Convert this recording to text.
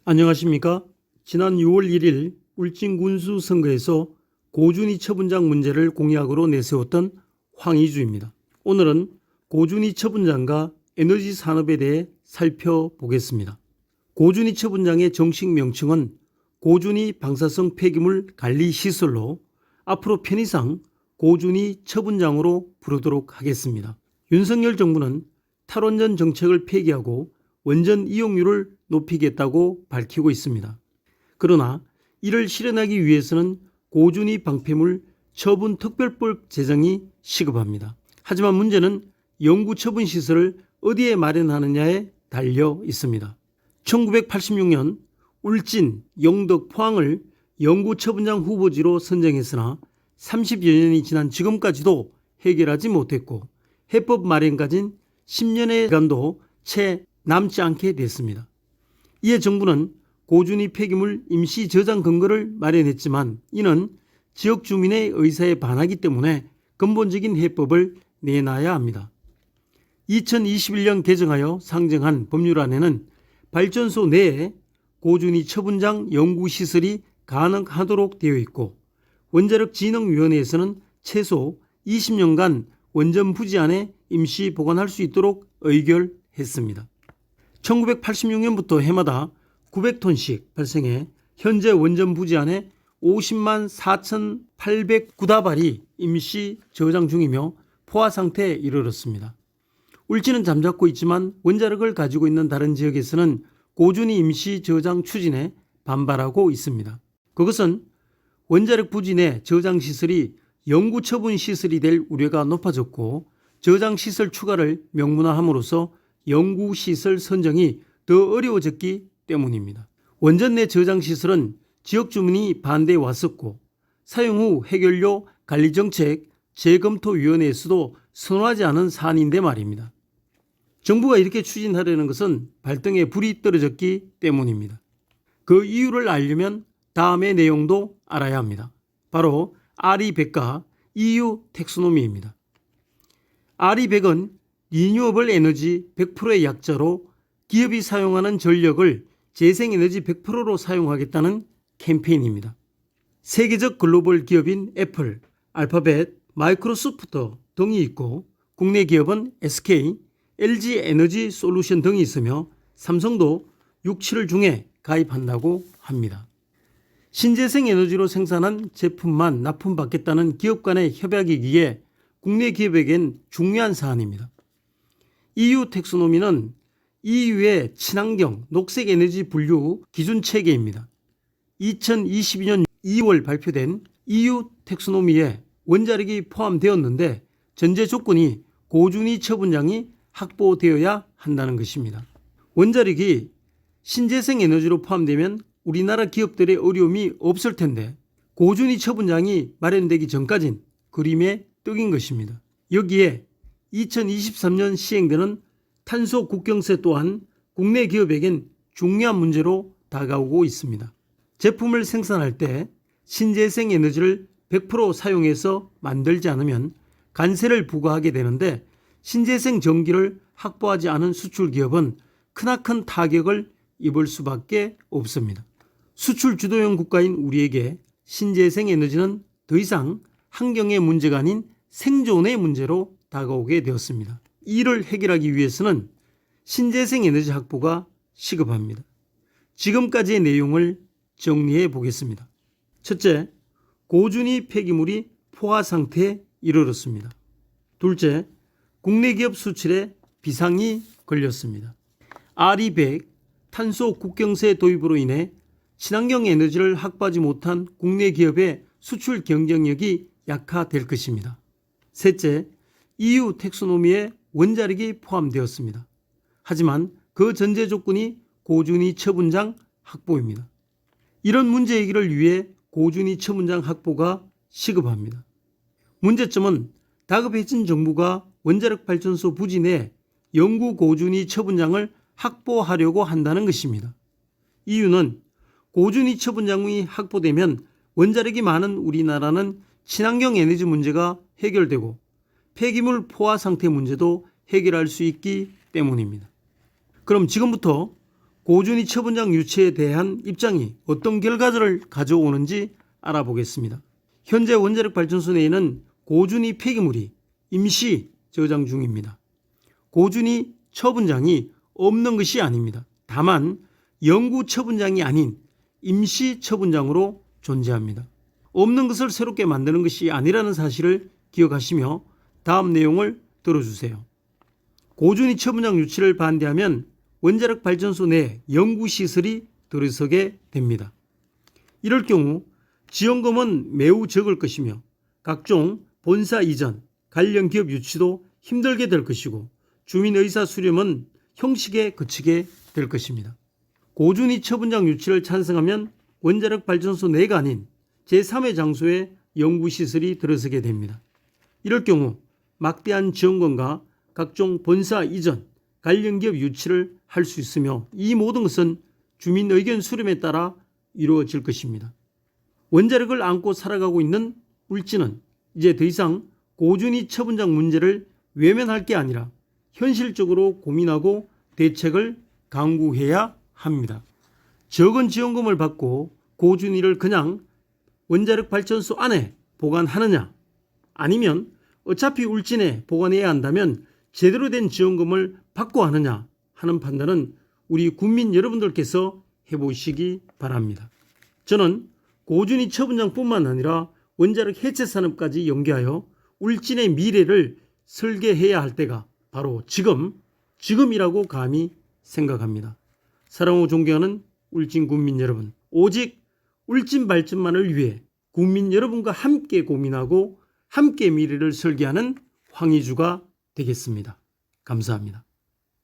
안녕하십니까? 지난 6월 1일 울진 군수 선거에서 고준희 처분장 문제를 공약으로 내세웠던 황의주입니다. 오늘은 고준희 처분장과 에너지 산업에 대해 살펴보겠습니다. 고준희 처분장의 정식 명칭은 고준희 방사성 폐기물 관리 시설로 앞으로 편의상 고준희 처분장으로 부르도록 하겠습니다. 윤석열 정부는 탈원전 정책을 폐기하고 원전 이용률을 높이겠다고 밝히고 있습니다. 그러나 이를 실현하기 위해서는 고준희 방패물 처분 특별법 제정이 시급합니다. 하지만 문제는 영구 처분 시설을 어디에 마련하느냐에 달려 있습니다. 1986년 울진, 영덕, 포항을 영구 처분장 후보지로 선정했으나 30여 년이 지난 지금까지도 해결하지 못했고 해법 마련까지는 10년의 기간도 채 남지 않게 됐습니다. 이에 정부는 고준희 폐기물 임시 저장 근거를 마련했지만 이는 지역 주민의 의사에 반하기 때문에 근본적인 해법을 내놔야 합니다. 2021년 개정하여 상정한 법률안에는 발전소 내에 고준희 처분장 연구시설이 가능하도록 되어 있고 원자력진흥위원회에서는 최소 20년간 원전 부지 안에 임시 보관할 수 있도록 의결했습니다. 1986년부터 해마다 900톤씩 발생해 현재 원전 부지 안에 50만 4,809다발이 임시 저장 중이며 포화 상태에 이르렀습니다. 울진은 잠잡고 있지만 원자력을 가지고 있는 다른 지역에서는 고준희 임시 저장 추진에 반발하고 있습니다. 그것은 원자력 부지 내 저장 시설이 영구 처분 시설이 될 우려가 높아졌고 저장 시설 추가를 명문화함으로써 연구시설 선정이 더 어려워졌기 때문입니다. 원전 내 저장시설은 지역 주민이 반대해 왔었고 사용 후 해결료 관리정책 재검토위원회에서도 선호하지 않은 사안인데 말입니다. 정부가 이렇게 추진하려는 것은 발등에 불이 떨어졌기 때문입니다. 그 이유를 알려면 다음의 내용도 알아야 합니다. 바로 RE100과 EU 텍소노미입니다. RE100은 리뉴어블 에너지 100%의 약자로 기업이 사용하는 전력을 재생에너지 100%로 사용하겠다는 캠페인입니다. 세계적 글로벌 기업인 애플, 알파벳, 마이크로소프트 등이 있고 국내 기업은 SK, LG 에너지 솔루션 등이 있으며 삼성도 6, 7월 중에 가입한다고 합니다. 신재생 에너지로 생산한 제품만 납품받겠다는 기업 간의 협약이기에 국내 기업에겐 중요한 사안입니다. EU 텍소노미는 EU의 친환경 녹색 에너지 분류 기준 체계입니다. 2022년 2월 발표된 EU 텍소노미에 원자력이 포함되었는데 전제 조건이 고준희 처분장이 확보되어야 한다는 것입니다. 원자력이 신재생 에너지로 포함되면 우리나라 기업들의 어려움이 없을 텐데 고준희 처분장이 마련되기 전까진 그림의 떡인 것입니다. 여기에 2023년 시행되는 탄소 국경세 또한 국내 기업에겐 중요한 문제로 다가오고 있습니다. 제품을 생산할 때 신재생 에너지를 100% 사용해서 만들지 않으면 관세를 부과하게 되는데 신재생 전기를 확보하지 않은 수출 기업은 크나큰 타격을 입을 수밖에 없습니다. 수출 주도형 국가인 우리에게 신재생 에너지는 더 이상 환경의 문제가 아닌 생존의 문제로 다가오게 되었습니다. 이를 해결하기 위해서는 신재생 에너지 확보가 시급합니다. 지금까지의 내용을 정리해 보겠습니다. 첫째, 고준희 폐기물이 포화 상태에 이르렀습니다. 둘째, 국내 기업 수출에 비상이 걸렸습니다. RE100 탄소 국경세 도입으로 인해 친환경 에너지를 확보하지 못한 국내 기업의 수출 경쟁력이 약화될 것입니다. 셋째, EU 텍소노미에 원자력이 포함되었습니다. 하지만 그 전제 조건이 고준희 처분장 확보입니다. 이런 문제 해결을 위해 고준희 처분장 확보가 시급합니다. 문제점은 다급해진 정부가 원자력 발전소 부지 내 영구 고준희 처분장을 확보하려고 한다는 것입니다. 이유는 고준희 처분장이 확보되면 원자력이 많은 우리나라는 친환경 에너지 문제가 해결되고 폐기물 포화 상태 문제도 해결할 수 있기 때문입니다. 그럼 지금부터 고준희 처분장 유치에 대한 입장이 어떤 결과를 가져오는지 알아보겠습니다. 현재 원자력 발전소 내에는 고준희 폐기물이 임시 저장 중입니다. 고준희 처분장이 없는 것이 아닙니다. 다만 영구 처분장이 아닌 임시 처분장으로 존재합니다. 없는 것을 새롭게 만드는 것이 아니라는 사실을 기억하시며 다음 내용을 들어주세요. 고준희 처분장 유치를 반대하면 원자력 발전소 내 연구시설이 들어서게 됩니다. 이럴 경우 지원금은 매우 적을 것이며 각종 본사 이전, 관련 기업 유치도 힘들게 될 것이고 주민 의사 수렴은 형식에 그치게 될 것입니다. 고준희 처분장 유치를 찬성하면 원자력 발전소 내가 아닌 제3의 장소에 연구시설이 들어서게 됩니다. 이럴 경우 막대한 지원금과 각종 본사 이전, 관련 기업 유치를 할 수 있으며 이 모든 것은 주민 의견 수렴에 따라 이루어질 것입니다. 원자력을 안고 살아가고 있는 울진은 이제 더 이상 고준희 처분장 문제를 외면할 게 아니라 현실적으로 고민하고 대책을 강구해야 합니다. 적은 지원금을 받고 고준희를 그냥 원자력 발전소 안에 보관하느냐 아니면 어차피 울진에 보관해야 한다면 제대로 된 지원금을 받고 하느냐 하는 판단은 우리 국민 여러분들께서 해보시기 바랍니다. 저는 고준희 처분장뿐만 아니라 원자력 해체 산업까지 연계하여 울진의 미래를 설계해야 할 때가 바로 지금이라고 감히 생각합니다. 사랑하고 존경하는 울진 국민 여러분, 오직 울진 발전만을 위해 국민 여러분과 함께 고민하고 함께 미래를 설계하는 황의주가 되겠습니다. 감사합니다.